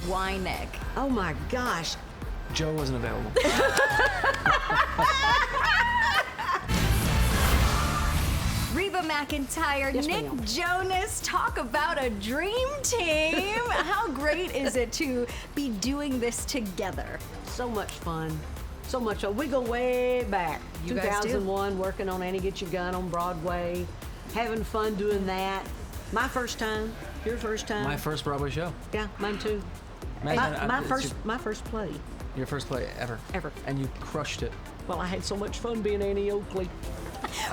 Why Nick? Oh my gosh. Joe wasn't available. Reba McEntire, Yes, Nick ma'am. Jonas, talk about a dream team. How great is it to be doing this together? So much fun. So much fun. We go way back. You guys do. 2001, working on Annie Get Your Gun on Broadway, having fun doing that. My first time. Your first time. My first Broadway show. Yeah, mine too. Imagine My first play. your first play ever. Ever. And you crushed it. Well, I had so much fun being Annie Oakley.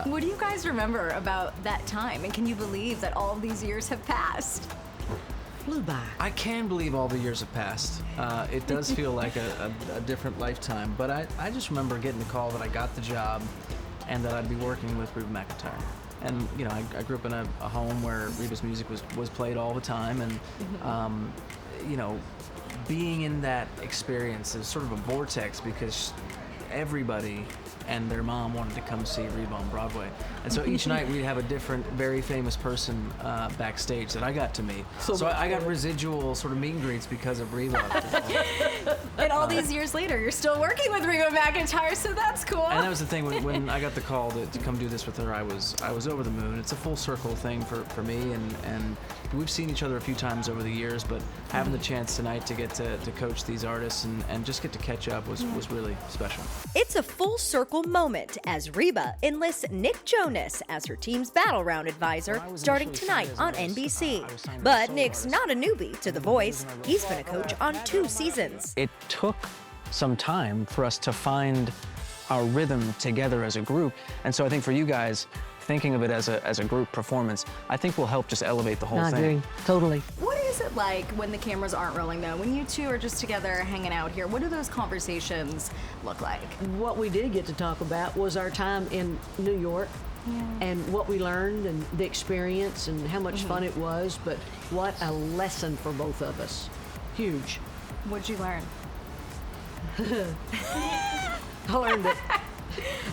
What do you guys remember about that time? And can you believe that all of these years have passed? Flew by. I can believe all the years have passed. It does feel like a different lifetime, but I just remember getting the call that I got the job and that I'd be working with Reba McEntire. And you know, I grew up in a home where Reba's music was played all the time, and you know, being in that experience is sort of a vortex because everybody and their mom wanted to come see Reba on Broadway. And so each night we'd have a different, very famous person backstage that I got to meet. So I got residual sort of meet and greets because of Reba. And all these years later, you're still working with Reba McEntire, so that's cool. And that was the thing, when I got the call to come do this with her, I was over the moon. It's a full circle thing for me, and we've seen each other a few times over the years, but having the chance tonight to get to coach these artists and just get to catch up was really special. It's a full circle moment as Reba enlists Nick Jonas as her team's Battle Round advisor starting tonight on NBC. But Nick's not a newbie to The Voice. He's been a coach on 2 seasons. It took some time for us to find our rhythm together as a group, and so I think for you guys, thinking of it as a group performance, I think will help just elevate the whole I thing. agree. Totally. What is it like when the cameras aren't rolling, though? When you two are just together hanging out here, what do those conversations look like? What we did get to talk about was our time in New York and what we learned and the experience and how much fun it was, but what a lesson for both of us. Huge. What'd you learn? I learned that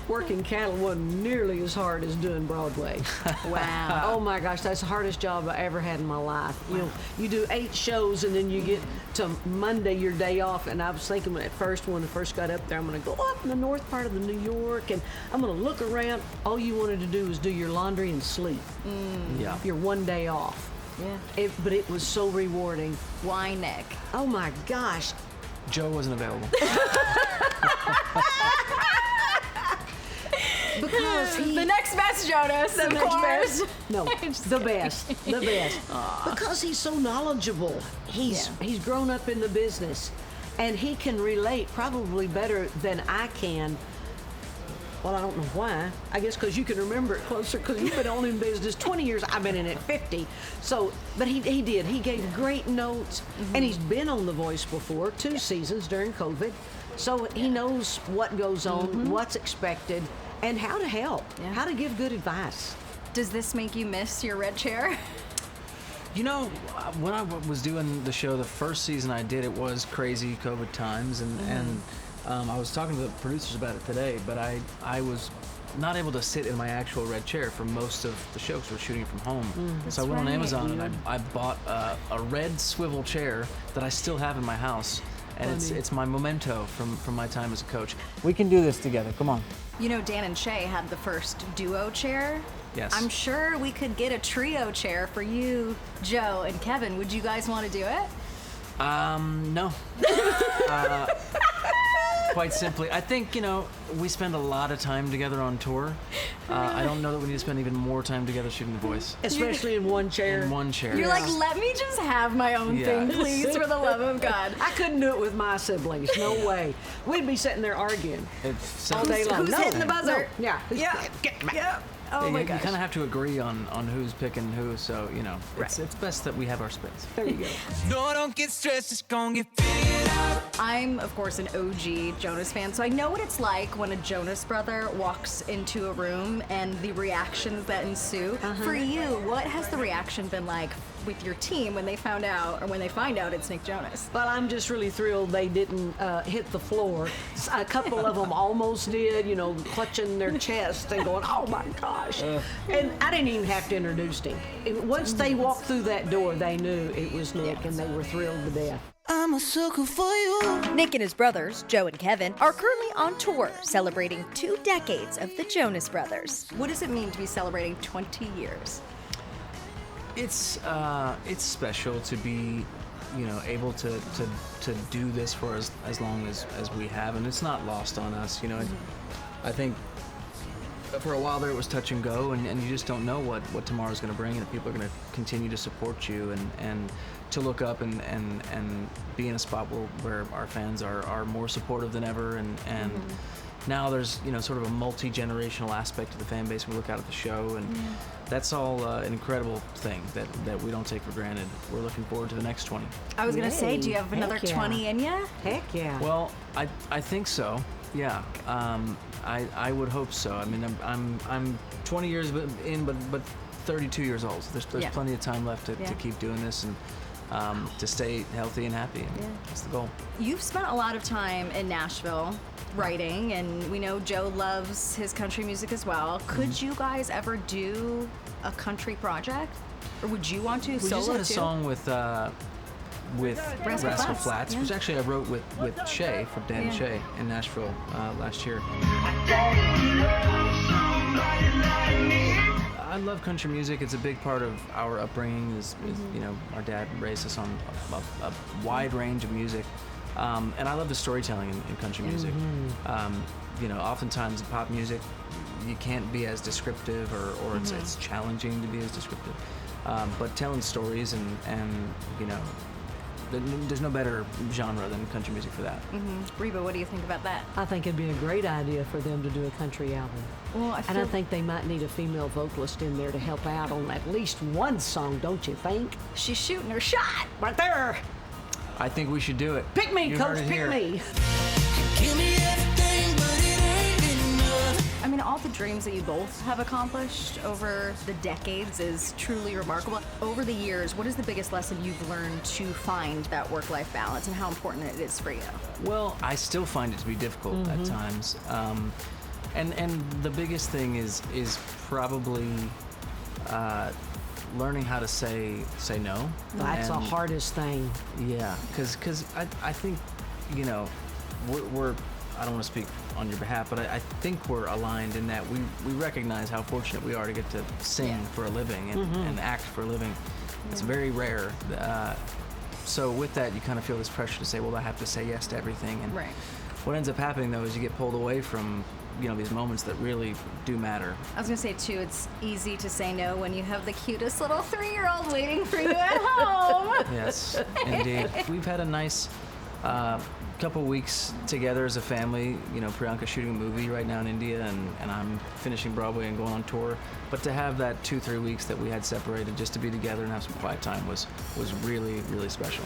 working cattle wasn't nearly as hard as doing Broadway. Wow. Oh my gosh, that's the hardest job I ever had in my life. You know, you do 8 shows and then you get to Monday, your day off, and I was thinking at first when I first got up there, I'm gonna go up in the north part of the New York and I'm gonna look around. All you wanted to do was do your laundry and sleep. Yeah. Your one day off. Yeah. But it was so rewarding. Why Nick? Oh my gosh. Joe wasn't available. Because The next best Jonas, of next course. best. No, the best, the best. Because he's so knowledgeable. He's grown up in the business, and he can relate probably better than I can. Well, I don't know why. I guess because you can remember it closer because you've been on in business 20 years. I've been in it 50. So, but he did. He gave great notes, and he's been on The Voice before, 2 seasons during COVID. So he knows what goes on, what's expected, and how to help, how to give good advice. Does this make you miss your red chair? You know, when I was doing the show, the first season I did, it was crazy COVID times, and I was talking to the producers about it today, but I was not able to sit in my actual red chair for most of the show because we're shooting from home. So I went on Amazon and I bought a red swivel chair that I still have in my house, and it's my memento from my time as a coach. We can do this together. Come on. You know, Dan and Shay had the first duo chair. Yes. I'm sure we could get a trio chair for you, Joe, and Kevin. Would you guys want to do it? No. Quite simply, I think, you know, we spend a lot of time together on tour. I don't know that we need to spend even more time together shooting The Voice. Especially in one chair. In one chair. You're like, let me just have my own thing, please, for the love of God. I couldn't do it with my siblings. No way. We'd be sitting there arguing all day long. Who's hitting the buzzer? No. Yeah. Get back. Yeah. Oh my you gosh. kind of have to agree on who's picking who, so, you know, it's best that we have our space. There you go. No, don't get stressed, it's gonna get figured out. I'm, of course, an OG Jonas fan, so I know what it's like when a Jonas brother walks into a room and the reactions that ensue. For you, what has the reaction been like with your team when they found out, or when they find out it's Nick Jonas? Well, I'm just really thrilled they didn't hit the floor. A couple of them almost did, you know, clutching their chest and going, oh my gosh. And I didn't even have to introduce him. Once they walked through that door, they knew it was Nick, and they were thrilled to death. I'm a sucker for you. Nick and his brothers, Joe and Kevin, are currently on tour celebrating 2 decades of the Jonas Brothers. What does it mean to be celebrating 20 years? It's special to be, able to do this for as long as we have, and it's not lost on us. I think for a while there it was touch and go, and you just don't know what tomorrow's going to bring, and if people are going to continue to support you and to look up and be in a spot where our fans are more supportive than ever, and now there's sort of a multi-generational aspect to the fan base. We look out at the show, and that's all an incredible thing that we don't take for granted. We're looking forward to the next 20. I was gonna say, do you have another 20 in ya? Heck yeah. Well, I think so. Yeah. I would hope so. I mean, I'm 20 years in, but 32 years old. So there's plenty of time left to keep doing this and to stay healthy and happy. And that's the goal. You've spent a lot of time in Nashville writing, and we know Joe loves his country music as well. Could you guys ever do a country project, or would you want to? We solo just had a too? song with Rascal Flatts, which actually I wrote with Shay from Dan and Shay in Nashville last year. I love country music. It's a big part of our upbringing. Our dad raised us on a wide range of music, and I love the storytelling in country music. Oftentimes in pop music, you can't be as descriptive, or it's challenging to be as descriptive. But telling stories and there's no better genre than country music for that. Reba, what do you think about that? I think it'd be a great idea for them to do a country album. Well, And I think they might need a female vocalist in there to help out on at least one song, don't you think? she's shooting her shot. Right there! I think we should do it. Pick me, You Coach, heard it pick here. me! Give me everything, but it ain't enough. I mean, all the dreams that you both have accomplished over the decades is truly remarkable. Over the years, what is the biggest lesson you've learned to find that work-life balance, and how important it is for you? Well, I still find it to be difficult at times, and the biggest thing is probably learning how to say no. That's the And- hardest thing. Yeah, because I think we're I don't want to speak on your behalf, but I think we're aligned in that we recognize how fortunate we are to get to sing for a living and act for a living. It's very rare. So with that, you kind of feel this pressure to say, well, I have to say yes to everything. And Right. what ends up happening, though, is you get pulled away from these moments that really do matter. I was gonna say too, it's easy to say no when you have the cutest little 3-year-old waiting for you at home. Yes, indeed. We've had a nice couple weeks together as a family. Priyanka's shooting a movie right now in India, and I'm finishing Broadway and going on tour. But to have that 2-3 weeks that we had separated just to be together and have some quiet time was really, really special.